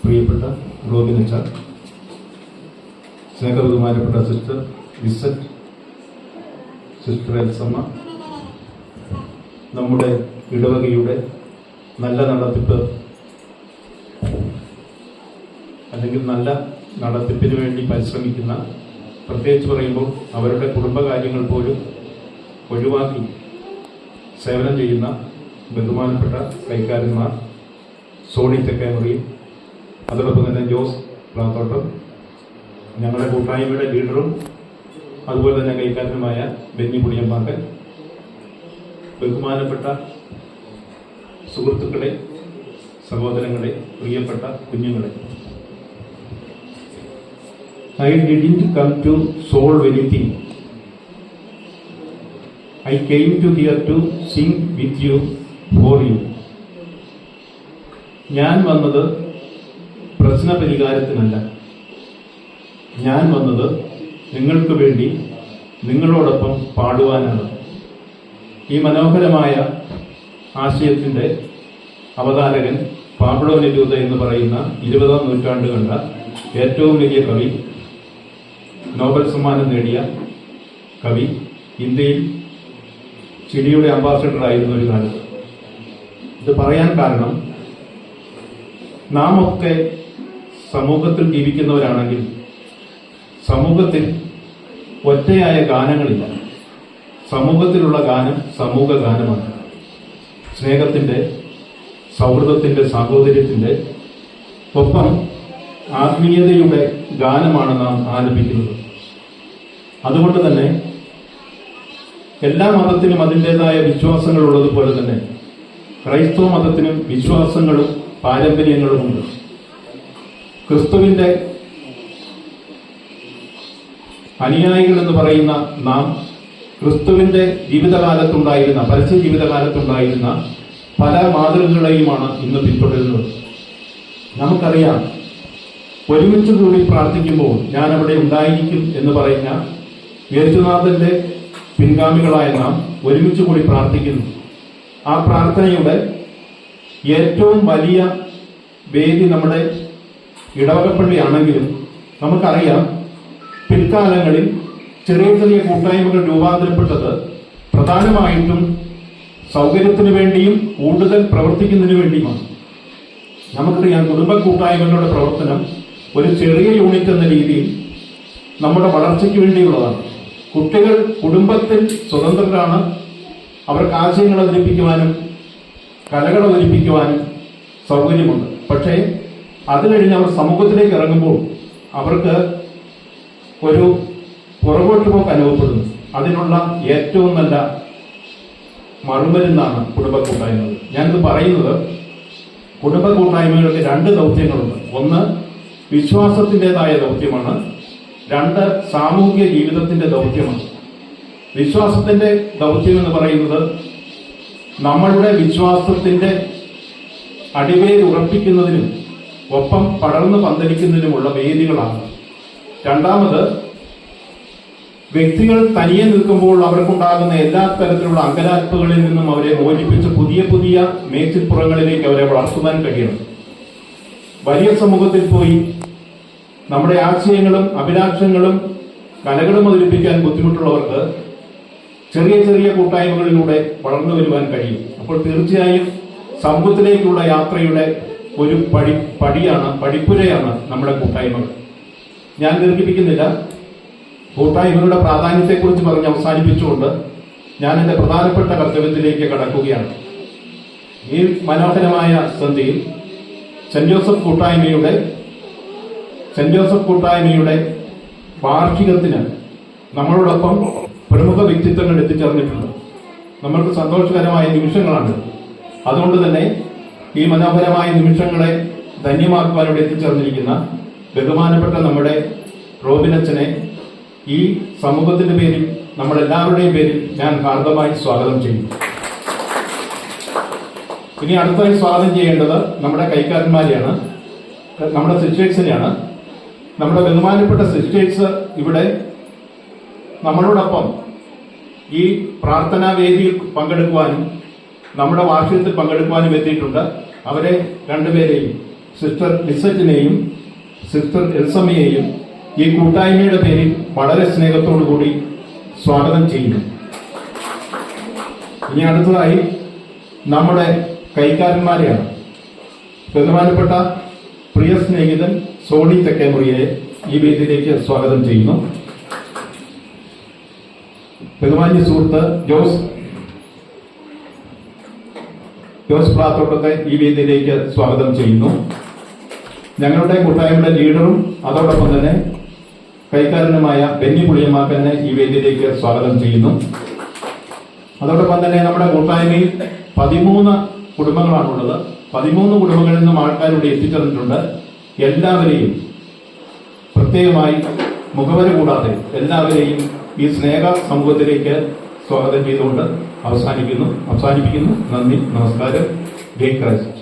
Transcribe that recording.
പ്രിയപ്പെട്ട റോബിനച്ച, സ്നേഹബഹുമാനപ്പെട്ട sister വിസറ്റ്, sister Elsamma, നമ്മുടെ ഇടവകയുടെ നല്ല നടത്തിപ്പ് അല്ലെങ്കിൽ നല്ല നടത്തിപ്പിന് വേണ്ടി പരിശ്രമിക്കുന്ന, പ്രത്യേകിച്ച് പറയുമ്പോൾ അവരുടെ കുടുംബകാര്യങ്ങൾ പോലും ഒഴിവാക്കി സേവനം ചെയ്യുന്ന ബഹുമാനപ്പെട്ട കൈക്കാരന്മാർ സോണി തെക്കേമുറിയും അതോടൊപ്പം തന്നെ ജോസ് പ്ലാത്തോട്ടം, ഞങ്ങളുടെ കൂട്ടായ്മയുടെ ലീഡറും അതുപോലെ തന്നെ കൈക്കാരനുമായ ബെന്നി പുളിയമ്പാക്കൻ, ബഹുമാനപ്പെട്ട സുഹൃത്തുക്കളെ, സഹോദരങ്ങളെ, പ്രിയപ്പെട്ട കുഞ്ഞുങ്ങളെ, I didn't come to solve anything. I came to here to sing with you, for you. ഞാൻ വന്നത് പ്രശ്ന പരിഹാരത്തിനല്ല, ഞാൻ വന്നത് നിങ്ങൾക്ക് വേണ്ടി നിങ്ങളോടൊപ്പം പാടുവാനാണ്. ഈ മനോഹരമായ ആശയത്തിൻ്റെ അവതാരകൻ പാബ്ലോ നെരൂദ എന്ന് പറയുന്ന 20-ാം നൂറ്റാണ്ട് കണ്ട ഏറ്റവും വലിയ കവി, നോബൽ സമ്മാനം നേടിയ കവി, ഇന്ത്യയിൽ ചിലിയുടെ അംബാസഡർ ആയിരുന്ന ഒരു കാലത്ത്. ഇത് പറയാൻ കാരണം, നാം ഒക്കെ സമൂഹത്തിൽ ജീവിക്കുന്നവരാണെങ്കിൽ സമൂഹത്തിൽ ഒറ്റയായ ഗാനങ്ങളില്ല. സമൂഹത്തിലുള്ള ഗാനം സമൂഹ ഗാനമാണ്. സ്നേഹത്തിൻ്റെ, സൗഹൃദത്തിൻ്റെ, സാഹോദര്യത്തിൻ്റെ ഒപ്പം ആത്മീയതയുടെ ഗാനമാണ് നാം ആലപിക്കുന്നത്. അതുകൊണ്ട് തന്നെ എല്ലാ മതത്തിനും അതിൻ്റെതായ വിശ്വാസങ്ങൾ ഉള്ളതുപോലെ തന്നെ ക്രൈസ്തവ മതത്തിനും വിശ്വാസങ്ങളും പാരമ്പര്യങ്ങളുമുണ്ട്. ക്രിസ്തുവിന്റെ അനുയായികൾ എന്ന് പറയുന്ന നാം ക്രിസ്തുവിന്റെ ജീവിതകാലത്തുണ്ടായിരുന്ന, പരസ്യ ജീവിതകാലത്തുണ്ടായിരുന്ന പല മാതൃകകളെയുമാണ് ഇന്ന് പിന്തുടരുന്നത്. നമുക്കറിയാം, ഒരുമിച്ച് കൂടി പ്രാർത്ഥിക്കുമ്പോൾ ഞാൻ അവിടെ ഉണ്ടായിരിക്കും എന്ന് പറയുന്ന യേശുനാഥന്റെ പിൻഗാമികളായ നാം ഒരുമിച്ച് കൂടി പ്രാർത്ഥിക്കുന്നു. ആ പ്രാർത്ഥനയുടെ ഏറ്റവും വലിയ വേദി നമ്മുടെ ഇടവകപ്പള്ളിയാണെങ്കിലും നമുക്കറിയാം, പിൽക്കാലങ്ങളിൽ ചെറിയ ചെറിയ കൂട്ടായ്മകൾ രൂപാന്തരപ്പെട്ടത് പ്രധാനമായിട്ടും സൗകര്യത്തിന് വേണ്ടിയും കൂടുതൽ പ്രവർത്തിക്കുന്നതിന് വേണ്ടിയുമാണ്. നമുക്കറിയാം, കുടുംബ കൂട്ടായ്മകളുടെ പ്രവർത്തനം ഒരു ചെറിയ യൂണിറ്റ് എന്ന രീതിയിൽ നമ്മുടെ വളർച്ചയ്ക്ക് വേണ്ടിയുള്ളതാണ്. കുട്ടികൾ കുടുംബത്തിൽ സ്വതന്ത്രരാണ്. അവർക്ക് ആശയങ്ങൾ അവതരിപ്പിക്കുവാനും കലകൾ അവതരിപ്പിക്കുവാനും സൗകര്യമുണ്ട്. പക്ഷേ അത് കഴിഞ്ഞ് അവർ സമൂഹത്തിലേക്ക് ഇറങ്ങുമ്പോൾ അവർക്ക് ഒരു പുറകോട്ട് പോക്ക് അനുഭവപ്പെടുന്നു. അതിനുള്ള ഏറ്റവും നല്ല മറുമരുന്നാണ് കുടുംബ കൂട്ടായ്മകൾ. ഞാനിത് പറയുന്നത്, കുടുംബ കൂട്ടായ്മകൾക്ക് രണ്ട് ദൗത്യങ്ങളുണ്ട്. ഒന്ന് വിശ്വാസത്തിൻ്റെതായ ദൗത്യമാണ്, രണ്ട് സാമൂഹിക ജീവിതത്തിന്റെ ദൗത്യമാണ്. വിശ്വാസത്തിന്റെ ദൗത്യം എന്ന് പറയുന്നത് നമ്മളുടെ വിശ്വാസത്തിന്റെ അടിവേര് ഉറപ്പിക്കുന്നതിനും ഒപ്പം പടർന്നു പന്തലിക്കുന്നതിനുമുള്ള വേദികളാണ്. രണ്ടാമത്, വ്യക്തികൾ തനിയെ നിൽക്കുമ്പോൾ അവർക്കുണ്ടാകുന്ന എല്ലാ തരത്തിലുള്ള അങ്കലാപ്പുകളിൽ നിന്നും അവരെ മോചിപ്പിച്ച് പുതിയ പുതിയ മേച്ചിൽപ്പുറങ്ങളിലേക്ക് അവരെ വളർത്തുവാൻ കഴിയണം. വലിയ സമൂഹത്തിൽ പോയി നമ്മുടെ ആശയങ്ങളും അഭിലാഷങ്ങളും കലകളും അവതരിപ്പിക്കാൻ ബുദ്ധിമുട്ടുള്ളവർക്ക് ചെറിയ ചെറിയ കൂട്ടായ്മകളിലൂടെ വളർന്നു വരുവാൻ കഴിയും. അപ്പോൾ തീർച്ചയായും സമൂഹത്തിലേക്കുള്ള യാത്രയുടെ ഒരു പടിപ്പുരയാണ് നമ്മുടെ കൂട്ടായ്മകൾ. ഞാൻ ദീർഘിപ്പിക്കുന്നില്ല. കൂട്ടായ്മകളുടെ പ്രാധാന്യത്തെക്കുറിച്ച് പറഞ്ഞ് അവസാനിപ്പിച്ചുകൊണ്ട് ഞാൻ എൻ്റെ പ്രധാനപ്പെട്ട കർത്തവ്യത്തിലേക്ക് കടക്കുകയാണ്. ഈ മനോഹരമായ സന്ധ്യയിൽ സെന്റ് ജോസഫ് കൂട്ടായ്മയുടെ വാർഷികത്തിന് നമ്മളോടൊപ്പം പ്രമുഖ വ്യക്തിത്വങ്ങൾ എത്തിച്ചേർന്നിട്ടുണ്ട്. നമ്മൾക്ക് സന്തോഷകരമായ നിമിഷങ്ങളാണ്. അതുകൊണ്ട് തന്നെ ഈ മനോഹരമായ നിമിഷങ്ങളെ ധന്യമാക്കുവാൻ ഇവിടെ എത്തിച്ചേർന്നിരിക്കുന്ന ബഹുമാനപ്പെട്ട നമ്മുടെ റോബിനച്ചനെ ഈ സമൂഹത്തിന്റെ പേരിൽ, നമ്മളെല്ലാവരുടെയും പേരിൽ ഞാൻ ഹാർദമായി സ്വാഗതം ചെയ്യും. ഇനി അടുത്തായി സ്വാഗതം ചെയ്യേണ്ടത് നമ്മുടെ കൈക്കാരന്മാരെയാണ്, നമ്മുടെ സിസ്റ്റേഴ്സിനെയാണ്. നമ്മുടെ ബഹുമാനപ്പെട്ട സിസ്റ്റേഴ്സ് ഇവിടെ നമ്മളോടൊപ്പം ഈ പ്രാർത്ഥനാ വേദിയിൽ പങ്കെടുക്കുവാനും നമ്മുടെ വാർഷികത്തിൽ പങ്കെടുക്കുവാനും എത്തിയിട്ടുണ്ട്. അവരെ രണ്ടുപേരെയും സിസ്റ്റർ ലിസറ്റിനെയും സിസ്റ്റർ എൽസമ്മയെയും ഈ കൂട്ടായ്മയുടെ പേരിൽ വളരെ സ്നേഹത്തോടുകൂടി സ്വാഗതം ചെയ്യുന്നു. ഇനി അടുത്തതായി നമ്മുടെ കൈക്കാരന്മാരെയാണ്. ബഹുമാനപ്പെട്ട പ്രിയ സ്നേഹിതൻ സോണി തെക്കേമുറിയെ ഈ വേദിയിലേക്ക് സ്വാഗതം ചെയ്യുന്നു. ബഹുമാന്യ സുഹൃത്ത് ജോസ് പ്ലാത്തോട്ടത്തെ ഈ വേദിയിലേക്ക് സ്വാഗതം ചെയ്യുന്നു. ഞങ്ങളുടെ കൂട്ടായ്മയുടെ ലീഡറും അതോടൊപ്പം തന്നെ കൈക്കാരനുമായ ബെന്നി പുളിയമാക്കനെ ഈ വേദിയിലേക്ക് സ്വാഗതം ചെയ്യുന്നു. അതോടൊപ്പം തന്നെ നമ്മുടെ കൂട്ടായ്മയിൽ 13 കുടുംബങ്ങളാണുള്ളത്. 13 കുടുംബങ്ങളിൽ നിന്നും ആൾക്കാരിവിടെ എത്തിച്ചേർന്നിട്ടുണ്ട്. എല്ലാവരെയും പ്രത്യേകമായി മുഖവര കൂടാതെ എല്ലാവരെയും ഈ സ്നേഹ സമൂഹത്തിലേക്ക് സ്വാഗതം ചെയ്തുകൊണ്ട് അവസാനിപ്പിക്കുന്നു. നന്ദി, നമസ്കാരം. ജയ് ക്രൈസ്റ്റ്.